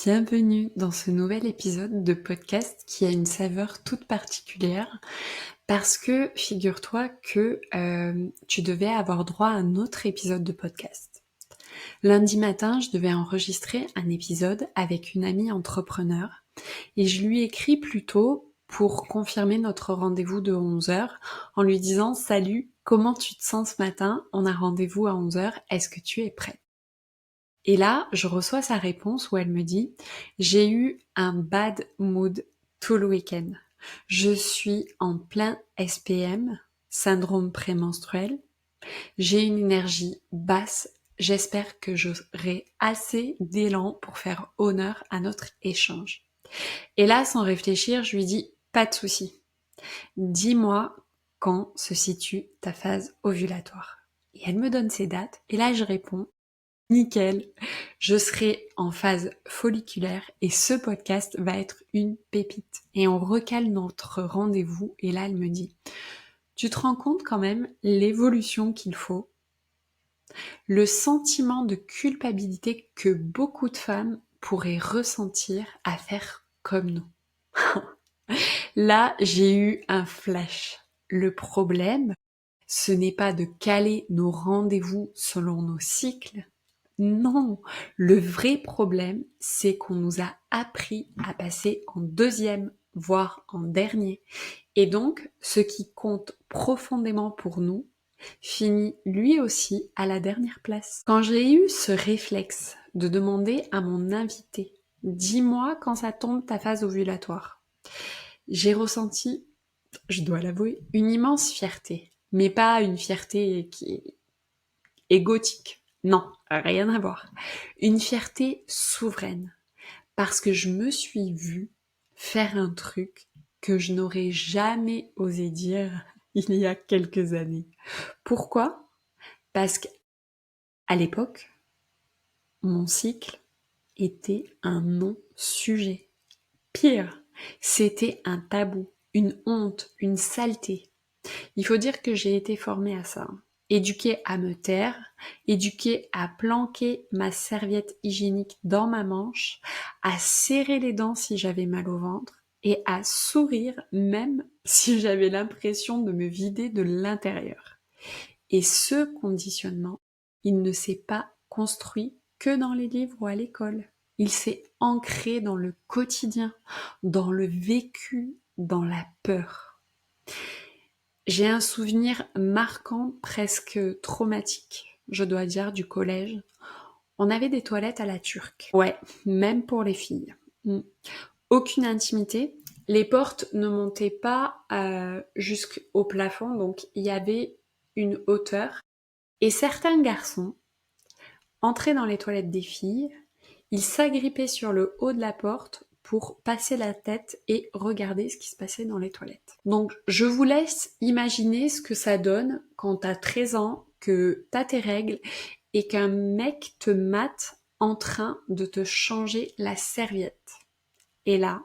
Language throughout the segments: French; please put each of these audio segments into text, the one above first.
Bienvenue dans ce nouvel épisode de podcast qui a une saveur toute particulière parce que figure-toi que tu devais avoir droit à un autre épisode de podcast. Lundi matin, je devais enregistrer un épisode avec une amie entrepreneur et je lui écris plutôt pour confirmer notre rendez-vous de 11 heures en lui disant « Salut, comment tu te sens ce matin? On a rendez-vous à 11 heures, est-ce que tu es prête ?» Et là, je reçois sa réponse où elle me dit « J'ai eu un bad mood tout le week-end. Je suis en plein SPM, syndrome prémenstruel. J'ai une énergie basse. J'espère que j'aurai assez d'élan pour faire honneur à notre échange. » Et là, sans réfléchir, je lui dis « Pas de souci. Dis-moi quand se situe ta phase ovulatoire. » Et elle me donne ses dates. Et là, je réponds nickel, je serai en phase folliculaire et ce podcast va être une pépite. Et on recale notre rendez-vous et là elle me dit, tu te rends compte quand même l'évolution qu'il faut, le sentiment de culpabilité que beaucoup de femmes pourraient ressentir à faire comme nous. Là, j'ai eu un flash. Le problème, ce n'est pas de caler nos rendez-vous selon nos cycles. Non, le vrai problème, c'est qu'on nous a appris à passer en deuxième, voire en dernier. Et donc, ce qui compte profondément pour nous finit lui aussi à la dernière place. Quand j'ai eu ce réflexe de demander à mon invité, dis-moi quand ça tombe ta phase ovulatoire, j'ai ressenti, je dois l'avouer, une immense fierté. Mais pas une fierté qui est égotique. Non, rien à voir. Une fierté souveraine. Parce que je me suis vue faire un truc que je n'aurais jamais osé dire il y a quelques années. Pourquoi? Parce qu'à l'époque, mon cycle était un non-sujet. Pire, c'était un tabou, une honte, une saleté. Il faut dire que j'ai été formée à ça. Éduquée à me taire, éduquée à planquer ma serviette hygiénique dans ma manche, à serrer les dents si j'avais mal au ventre et à sourire même si j'avais l'impression de me vider de l'intérieur. Et ce conditionnement, il ne s'est pas construit que dans les livres ou à l'école. Il s'est ancré dans le quotidien, dans le vécu, dans la peur. J'ai un souvenir marquant, presque traumatique, je dois dire, du collège. On avait des toilettes à la turque. Ouais, même pour les filles. Aucune intimité. Les portes ne montaient pas jusqu'au plafond, donc il y avait une hauteur. Et certains garçons entraient dans les toilettes des filles, ils s'agrippaient sur le haut de la porte pour passer la tête et regarder ce qui se passait dans les toilettes. Donc je vous laisse imaginer ce que ça donne quand t'as 13 ans, que t'as tes règles et qu'un mec te mate en train de te changer la serviette. Et là,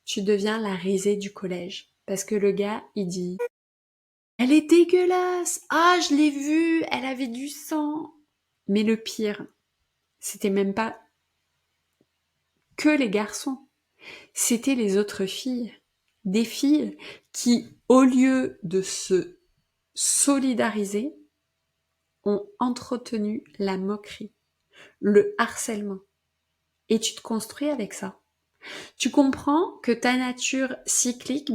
tu deviens la risée du collège. Parce que le gars, il dit « Elle est dégueulasse! Ah, je l'ai vue! Elle avait du sang! » Mais le pire, c'était même pas que les garçons. C'était les autres filles. Des filles qui, au lieu de se solidariser, ont entretenu la moquerie, le harcèlement. Et tu te construis avec ça. Tu comprends que ta nature cyclique,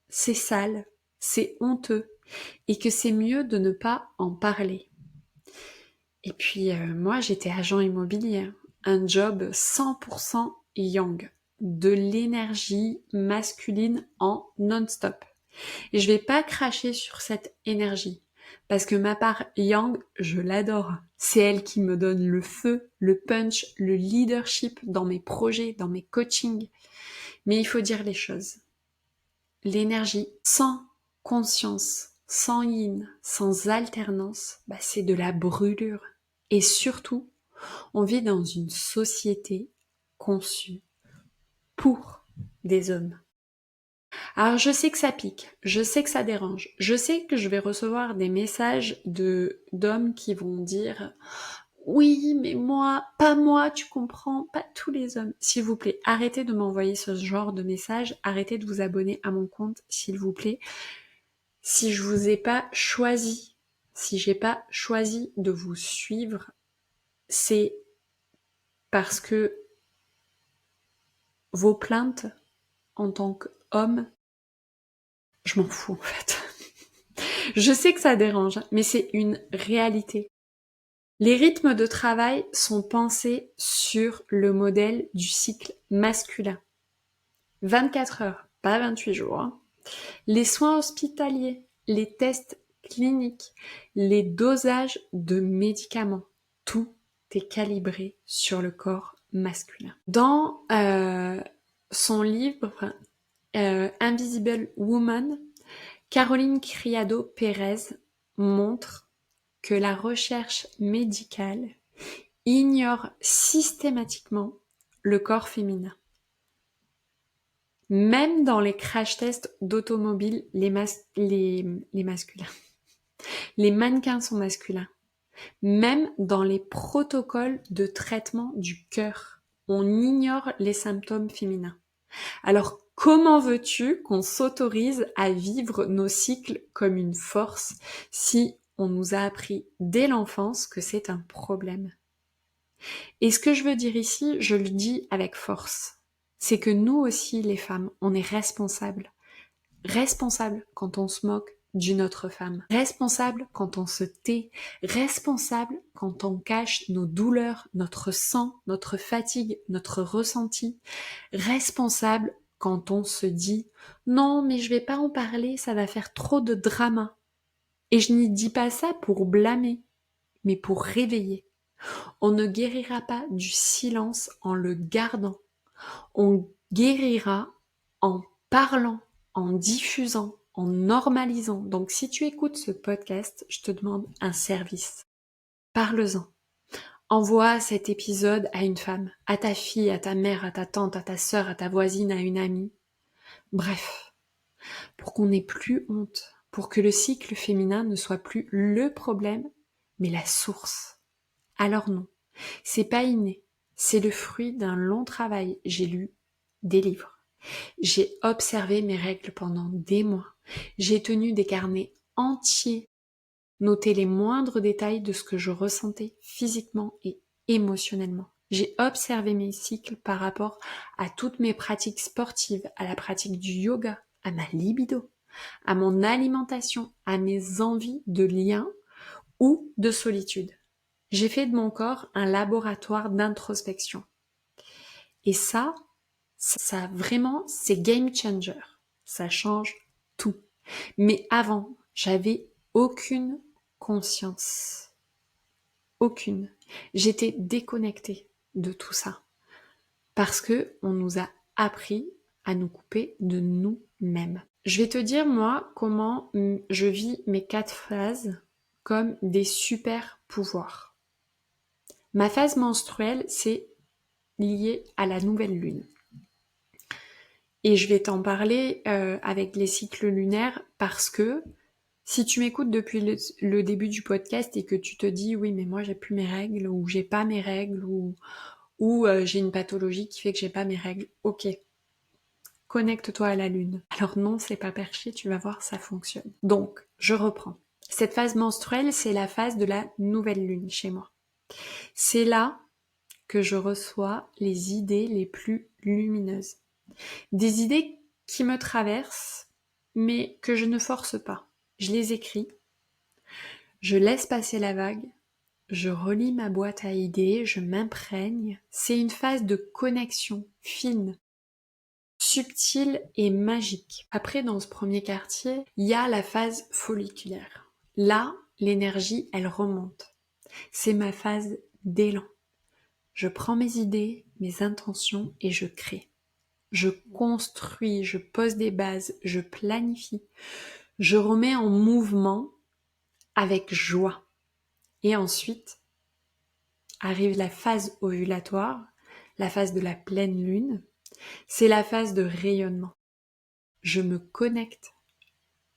c'est sale, c'est honteux, et que c'est mieux de ne pas en parler. Et puis, moi, j'étais agent immobilier, un job 100% yang, de l'énergie masculine en non-stop. Et je vais pas cracher sur cette énergie, parce que ma part yang, je l'adore. C'est elle qui me donne le feu, le punch, le leadership dans mes projets, dans mes coachings. Mais il faut dire les choses. L'énergie sans conscience, sans yin, sans alternance, c'est de la brûlure. Et surtout, on vit dans une société conçue pour des hommes. Alors je sais que ça pique, je sais que ça dérange, je sais que je vais recevoir des messages d'hommes qui vont dire Oui, mais moi, pas moi, tu comprends, pas tous les hommes. S'il vous plaît, arrêtez de m'envoyer ce genre de message, arrêtez de vous abonner à mon compte, s'il vous plaît. Si je vous ai pas choisi, si j'ai pas choisi de vous suivre, c'est parce que vos plaintes en tant qu'homme, je m'en fous en fait. Je sais que ça dérange, mais c'est une réalité. Les rythmes de travail sont pensés sur le modèle du cycle masculin. 24 heures, pas 28 jours. Hein. Les soins hospitaliers, les tests cliniques, les dosages de médicaments, tout est calibré sur le corps masculin. Dans son livre Invisible Woman, Caroline Criado Pérez montre que la recherche médicale ignore systématiquement le corps féminin. Même dans les crash tests d'automobile, les masculins. Les mannequins sont masculins. Même dans les protocoles de traitement du cœur, on ignore les symptômes féminins. Alors, comment veux-tu qu'on s'autorise à vivre nos cycles comme une force si on nous a appris dès l'enfance que c'est un problème? Et ce que je veux dire ici, je le dis avec force, c'est que nous aussi, les femmes, on est responsables. Responsables quand on se moque d'une autre femme. Responsables quand on se tait. Responsables quand on cache nos douleurs, notre sang, notre fatigue, notre ressenti. Responsables quand on se dit « Non, mais je vais pas en parler, ça va faire trop de drama. » Et je n'y dis pas ça pour blâmer, mais pour réveiller. On ne guérira pas du silence en le gardant. On guérira en parlant, en diffusant, en normalisant. Donc si tu écoutes ce podcast, je te demande un service. Parle-en. Envoie cet épisode à une femme, à ta fille, à ta mère, à ta tante, à ta sœur, à ta voisine, à une amie. Bref, pour qu'on n'ait plus honte, pour que le cycle féminin ne soit plus le problème, mais la source. Alors non, c'est pas inné, c'est le fruit d'un long travail. J'ai lu des livres, j'ai observé mes règles pendant des mois, j'ai tenu des carnets entiers, noté les moindres détails de ce que je ressentais physiquement et émotionnellement. J'ai observé mes cycles par rapport à toutes mes pratiques sportives, à la pratique du yoga, à ma libido, à mon alimentation, à mes envies de lien ou de solitude. J'ai fait de mon corps un laboratoire d'introspection. Et ça vraiment, c'est game changer. Ça change tout. Mais avant, j'avais aucune conscience. Aucune. J'étais déconnectée de tout ça. Parce que on nous a appris à nous couper de nous-mêmes. Je vais te dire, moi, comment je vis mes 4 phases comme des super pouvoirs. Ma phase menstruelle, c'est lié à la nouvelle lune. Et je vais t'en parler avec les cycles lunaires parce que si tu m'écoutes depuis le début du podcast et que tu te dis oui mais moi j'ai plus mes règles ou j'ai pas mes règles ou j'ai une pathologie qui fait que j'ai pas mes règles, ok, connecte-toi à la lune. Alors non, c'est pas perché, tu vas voir, ça fonctionne. Donc, je reprends. Cette phase menstruelle, c'est la phase de la nouvelle lune chez moi. C'est là que je reçois les idées les plus lumineuses. Des idées qui me traversent, mais que je ne force pas. Je les écris, je laisse passer la vague, je relis ma boîte à idées, je m'imprègne. C'est une phase de connexion fine, subtile et magique. Après, dans ce premier quartier, il y a la phase folliculaire. Là, l'énergie, elle remonte. C'est ma phase d'élan. Je prends mes idées, mes intentions et je crée. Je construis, je pose des bases, je planifie, je remets en mouvement avec joie. Et ensuite arrive la phase ovulatoire, la phase de la pleine lune. C'est la phase de rayonnement. Je me connecte,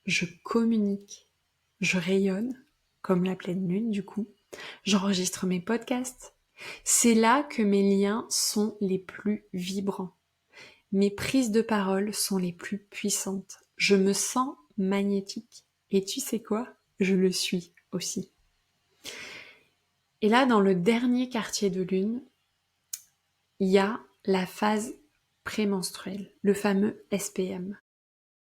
je communique, je rayonne, comme la pleine lune du coup. J'enregistre mes podcasts. C'est là que mes liens sont les plus vibrants. Mes prises de parole sont les plus puissantes. Je me sens magnétique. Et tu sais quoi? Je le suis aussi. Et là, dans le dernier quartier de lune, il y a la phase prémenstruelle, le fameux SPM.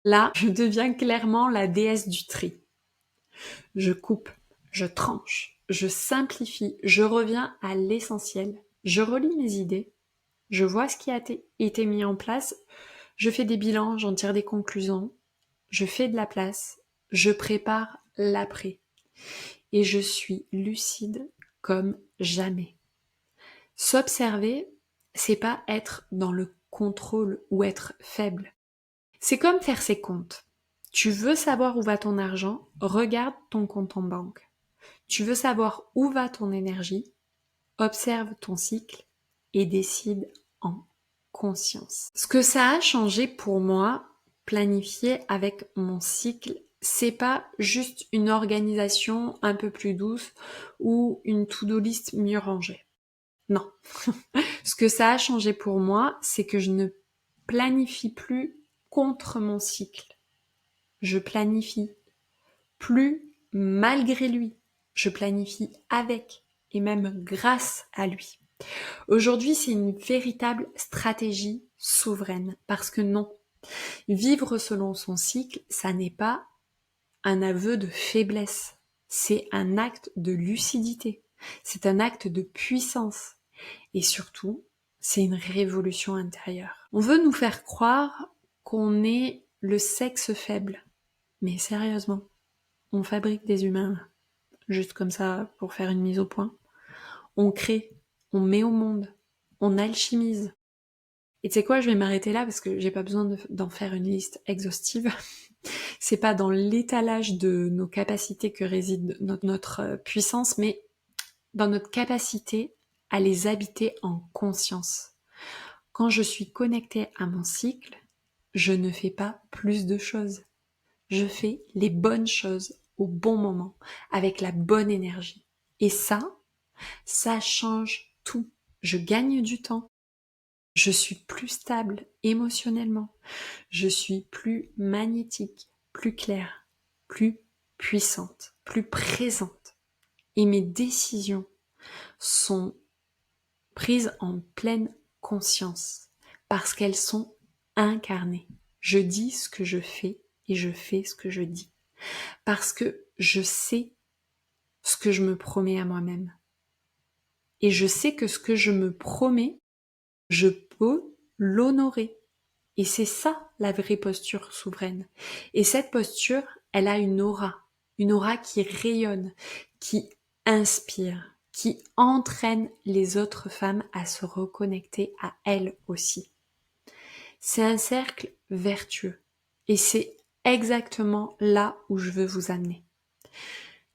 Là, je deviens clairement la déesse du tri. Je coupe, je tranche, je simplifie, je reviens à l'essentiel. Je relis mes idées, je vois ce qui a été mis en place, je fais des bilans, j'en tire des conclusions, je fais de la place, je prépare l'après. Et je suis lucide comme jamais. S'observer, c'est pas être dans le contrôle ou être faible. C'est comme faire ses comptes. Tu veux savoir où va ton argent, regarde ton compte en banque. Tu veux savoir où va ton énergie, observe ton cycle et décide en conscience. Ce que ça a changé pour moi, planifier avec mon cycle, c'est pas juste une organisation un peu plus douce ou une to-do list mieux rangée. Non. Ce que ça a changé pour moi, c'est que je ne planifie plus contre mon cycle. Je planifie plus malgré lui. Je planifie avec et même grâce à lui. Aujourd'hui, c'est une véritable stratégie souveraine parce que non, vivre selon son cycle, ça n'est pas un aveu de faiblesse, c'est un acte de lucidité, c'est un acte de puissance et surtout, c'est une révolution intérieure. On veut nous faire croire qu'on est le sexe faible, mais sérieusement, on fabrique des humains juste comme ça pour faire une mise au point. On crée, on met au monde, on alchimise. Et tu sais quoi, je vais m'arrêter là parce que j'ai pas besoin d'en faire une liste exhaustive. C'est pas dans l'étalage de nos capacités que réside notre puissance, mais dans notre capacité à les habiter en conscience. Quand je suis connectée à mon cycle, je ne fais pas plus de choses. Je fais les bonnes choses au bon moment, avec la bonne énergie. Et ça change tout. Je gagne du temps. Je suis plus stable émotionnellement. Je suis plus magnétique, plus claire, plus puissante, plus présente. Et mes décisions sont prises en pleine conscience parce qu'elles sont incarnées. Je dis ce que je fais et je fais ce que je dis. Parce que je sais ce que je me promets à moi-même. Et je sais que ce que je me promets, je peux l'honorer. Et c'est ça la vraie posture souveraine. Et cette posture, elle a une aura qui rayonne, qui inspire, qui entraîne les autres femmes à se reconnecter à elles aussi. C'est un cercle vertueux. Et c'est exactement là où je veux vous amener.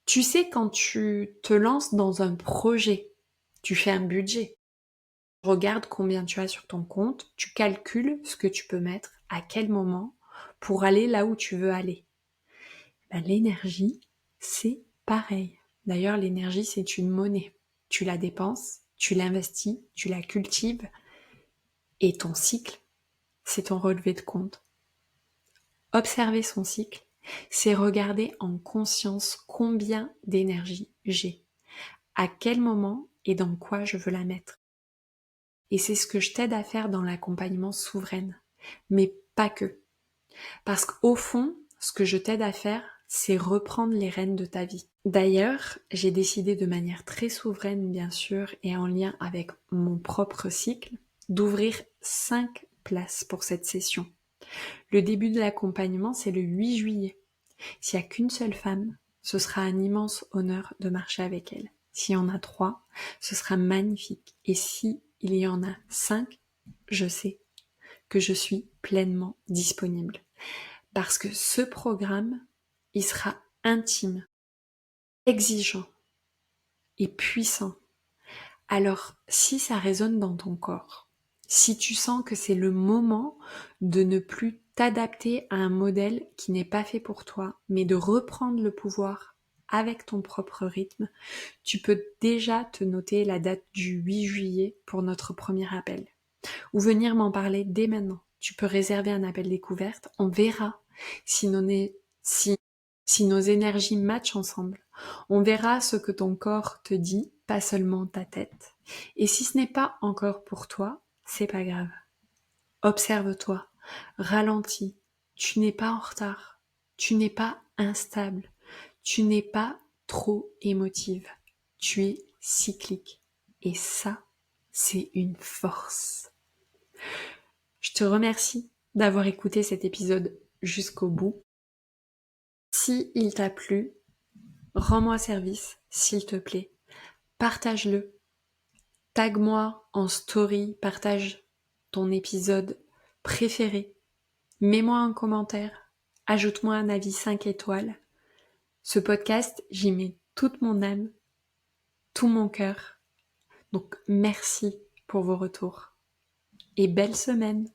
Tu sais, quand tu te lances dans un projet, tu fais un budget. Regarde combien tu as sur ton compte, tu calcules ce que tu peux mettre, à quel moment, pour aller là où tu veux aller. Ben, l'énergie, c'est pareil. D'ailleurs, l'énergie, c'est une monnaie. Tu la dépenses, tu l'investis, tu la cultives, et ton cycle, c'est ton relevé de compte. Observer son cycle, c'est regarder en conscience combien d'énergie j'ai, à quel moment et dans quoi je veux la mettre. Et c'est ce que je t'aide à faire dans l'accompagnement souveraine. Mais pas que. Parce qu'au fond, ce que je t'aide à faire, c'est reprendre les rênes de ta vie. D'ailleurs, j'ai décidé de manière très souveraine, bien sûr, et en lien avec mon propre cycle, d'ouvrir 5 places pour cette session. Le début de l'accompagnement, c'est le 8 juillet. S'il n'y a qu'une seule femme, ce sera un immense honneur de marcher avec elle. S'il y en a 3, ce sera magnifique. Et si il y en a 5, je sais que je suis pleinement disponible. Parce que ce programme, il sera intime, exigeant et puissant. Alors, si ça résonne dans ton corps, si tu sens que c'est le moment de ne plus t'adapter à un modèle qui n'est pas fait pour toi, mais de reprendre le pouvoir avec ton propre rythme, tu peux déjà te noter la date du 8 juillet pour notre premier appel. Ou venir m'en parler dès maintenant. Tu peux réserver un appel découverte, on verra si si nos énergies matchent ensemble. On verra ce que ton corps te dit, pas seulement ta tête. Et si ce n'est pas encore pour toi, c'est pas grave. Observe-toi, ralentis, tu n'es pas en retard, tu n'es pas instable, tu n'es pas trop émotive, tu es cyclique. Et ça, c'est une force. Je te remercie d'avoir écouté cet épisode jusqu'au bout. Si il t'a plu, rends-moi service, s'il te plaît. Partage-le. Tag-moi en story, partage ton épisode préféré. Mets-moi un commentaire, ajoute-moi un avis 5 étoiles. Ce podcast, j'y mets toute mon âme, tout mon cœur. Donc merci pour vos retours et belle semaine.